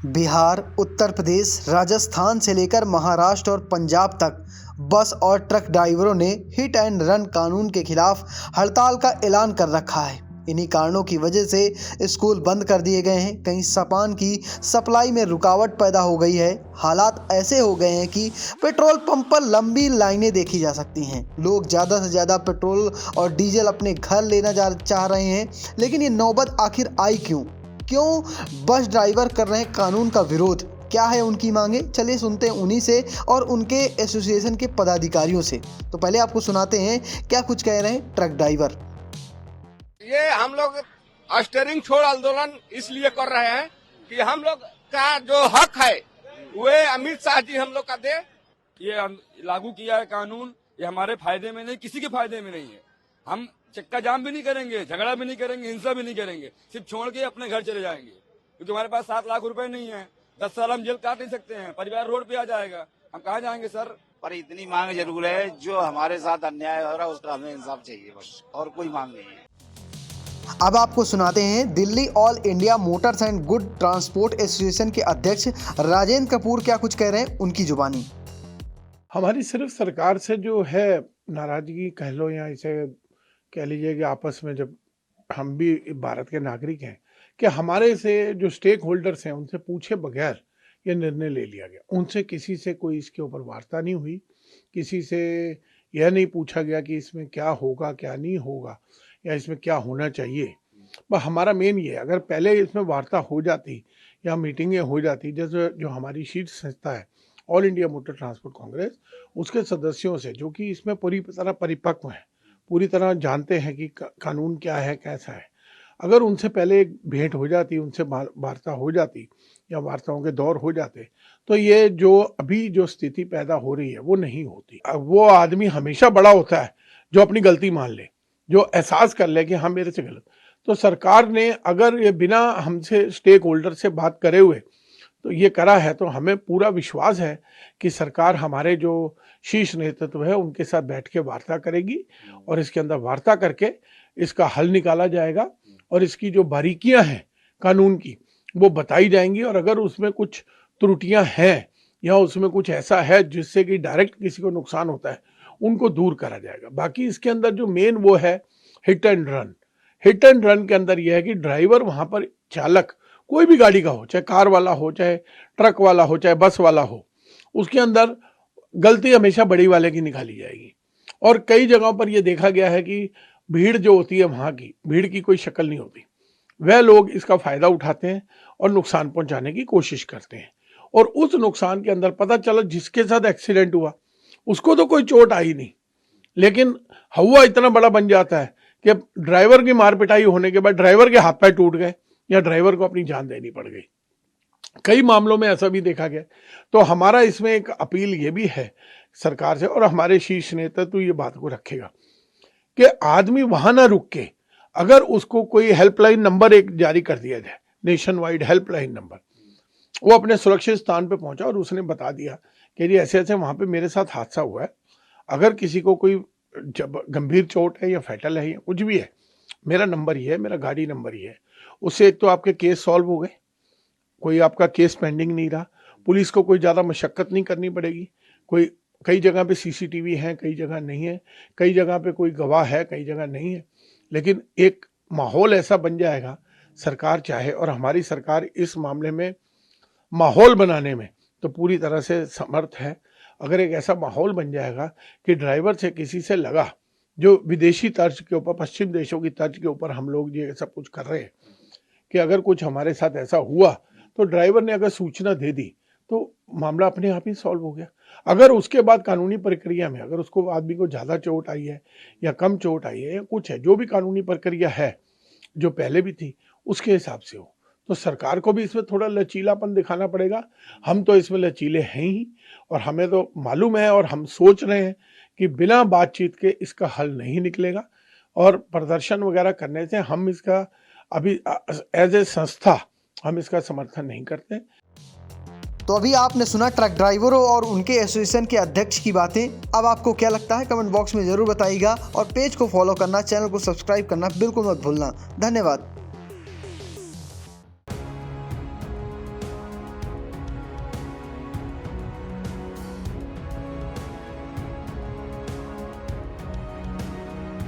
बिहार, उत्तर प्रदेश, राजस्थान से लेकर महाराष्ट्र और पंजाब तक बस और ट्रक ड्राइवरों ने हिट एंड रन कानून के खिलाफ हड़ताल का ऐलान कर रखा है। इन्हीं कारणों की वजह से स्कूल बंद कर दिए गए हैं। कहीं सामान की सप्लाई में रुकावट पैदा हो गई है। हालात ऐसे हो गए हैं कि पेट्रोल पंप पर लंबी लाइनें देखी जा सकती हैं। लोग ज़्यादा से ज़्यादा पेट्रोल और डीजल अपने घर लेना चाह रहे हैं, लेकिन ये नौबत आखिर आई क्यों? क्यों बस ड्राइवर कर रहे हैं कानून का विरोध? क्या है उनकी मांगे? चलिए सुनते हैं उन्हीं से और उनके एसोसिएशन के पदाधिकारियों से। तो पहले आपको सुनाते हैं क्या कुछ कह रहे हैं ट्रक ड्राइवर। ये हम लोग स्टीयरिंग छोड़ आंदोलन इसलिए कर रहे हैं कि हम लोग का जो हक है वे अमित शाह जी हम लोग का दे। ये लागू किया है कानून, ये हमारे फायदे में नहीं, किसी के फायदे में नहीं है। हम चक्का जाम भी नहीं करेंगे, झगड़ा भी नहीं करेंगे, हिंसा भी नहीं करेंगे, सिर्फ छोड़ के अपने घर चले जाएंगे। क्योंकि हमारे पास 7 लाख रुपए नहीं है, 10 साल हम जेल काट नहीं सकते हैं, परिवार रोड पे आ जाएगा, हम कहाँ जाएंगे सर? पर इतनी मांग जरूर है, जो हमारे साथ अन्याय हो रहा है उसका हमें इंसाफ चाहिए, बस और कोई मांग नहीं है। अब आपको सुनाते हैं Delhi all India Motors and good transport association के अध्यक्ष राजेंद्र कपूर क्या कुछ कह रहे हैं, उनकी जुबानी। हमारी सिर्फ सरकार से जो है नाराजगी कह लो या इसे कह लीजिए कि आपस में जब हम भी भारत के नागरिक हैं कि हमारे से जो स्टेक होल्डर्स हैं उनसे पूछे बगैर ये निर्णय ले लिया गया। उनसे किसी से कोई इसके ऊपर वार्ता नहीं हुई, किसी से यह नहीं पूछा गया कि इसमें क्या होगा क्या नहीं होगा या इसमें क्या होना चाहिए। बस हमारा मेन ये है, अगर पहले इसमें वार्ता हो जाती या मीटिंगें हो जाती, जैसे जो हमारी शीर्ष संस्था है all India motor transport Congress, उसके सदस्यों से जो कि इसमें पूरी तरह परिपक्व हैं, पूरी तरह जानते हैं कि कानून क्या है कैसा है, अगर उनसे पहले एक भेंट हो जाती, उनसे वार्ता हो जाती या वार्ताओं के दौर हो जाते, तो ये जो अभी जो स्थिति पैदा हो रही है वो नहीं होती। वो आदमी हमेशा बड़ा होता है जो अपनी गलती मान ले, जो एहसास कर ले कि हाँ मेरे से गलत। तो सरकार ने अगर ये बिना हमसे स्टेक होल्डर से बात करे हुए तो ये करा है, तो हमें पूरा विश्वास है कि सरकार हमारे जो शीर्ष नेतृत्व है उनके साथ बैठ के वार्ता करेगी और इसके अंदर वार्ता करके इसका हल निकाला जाएगा और इसकी जो बारीकियां हैं कानून की वो बताई जाएंगी। और अगर उसमें कुछ त्रुटियां हैं या उसमें कुछ ऐसा है जिससे कि डायरेक्ट किसी को नुकसान होता है, उनको दूर करा जाएगा। बाकी इसके अंदर जो मेन वो है hit and run. Hit and run के अंदर यह है कि ड्राइवर वहां पर चालक कोई भी गाड़ी का हो, चाहे कार वाला हो, चाहे ट्रक वाला हो, चाहे बस वाला हो, उसके अंदर गलती हमेशा बड़ी वाले की निकाली जाएगी। और कई जगहों पर यह देखा गया है कि भीड़ जो होती है वहां की भीड़ की कोई शक्ल नहीं होती, वह लोग इसका फायदा उठाते हैं और नुकसान पहुंचाने की कोशिश करते हैं। और उस नुकसान के अंदर पता चला जिसके साथ एक्सीडेंट हुआ उसको तो कोई चोट आई नहीं, लेकिन हवा इतना बड़ा बन जाता है कि ड्राइवर की मार पिटाई होने के बाद ड्राइवर के हाथ पैर टूट गए या ड्राइवर को अपनी जान देनी पड़ गई। कई मामलों में ऐसा भी देखा गया। तो हमारा इसमें एक अपील ये भी है सरकार से, और हमारे शीर्ष नेता तो ये बात को रखेगा कि आदमी वहां ना रुक के, अगर उसको कोई हेल्पलाइन नंबर एक जारी कर दिया जाए, नेशन वाइड हेल्पलाइन नंबर, वो अपने सुरक्षित स्थान पे पहुंचा और उसने बता दिया कि जी ऐसे ऐसे वहां पे मेरे साथ हादसा हुआ है, अगर किसी को कोई गंभीर चोट है या फैटल है या कुछ भी है, मेरा नंबर ये है, मेरा गाड़ी नंबर ये है। उससे एक तो आपके केस सॉल्व हो गए, कोई आपका केस पेंडिंग नहीं रहा, पुलिस को कोई ज़्यादा मशक्कत नहीं करनी पड़ेगी। कई जगह पे सीसीटीवी है, कई जगह नहीं है, कई जगह पे कोई गवाह है, कई जगह नहीं है, लेकिन एक माहौल ऐसा बन जाएगा, सरकार चाहे, और हमारी सरकार इस मामले में माहौल बनाने में तो पूरी तरह से समर्थ है। अगर एक ऐसा माहौल बन जाएगा कि ड्राइवर से किसी से लगा, जो विदेशी तर्ज के ऊपर, पश्चिम देशों की तर्ज के ऊपर हम लोग ये सब कुछ कर रहे हैं कि अगर कुछ हमारे साथ ऐसा हुआ तो ड्राइवर ने अगर सूचना दे दी तो मामला अपने आप ही सॉल्व हो गया। अगर उसके बाद कानूनी प्रक्रिया में अगर उसको आदमी को ज़्यादा चोट आई है या कम चोट आई है या कुछ है, जो भी कानूनी प्रक्रिया है जो पहले भी थी उसके हिसाब से हो, तो सरकार को भी इसमें थोड़ा लचीलापन दिखाना पड़ेगा। हम तो इसमें लचीले हैं ही, और हमें तो मालूम है और हम सोच रहे हैं कि बिना बातचीत के इसका हल नहीं निकलेगा, और प्रदर्शन वगैरह करने से हम इसका अभी एज ए संस्था हम इसका समर्थन नहीं करते। तो अभी आपने सुना ट्रक ड्राइवरों और उनके एसोसिएशन के अध्यक्ष की बातें। अब आपको क्या लगता है कमेंट बॉक्स में जरूर बताइएगा, और पेज को फॉलो करना, चैनल को सब्सक्राइब करना बिल्कुल मत भूलना। धन्यवाद।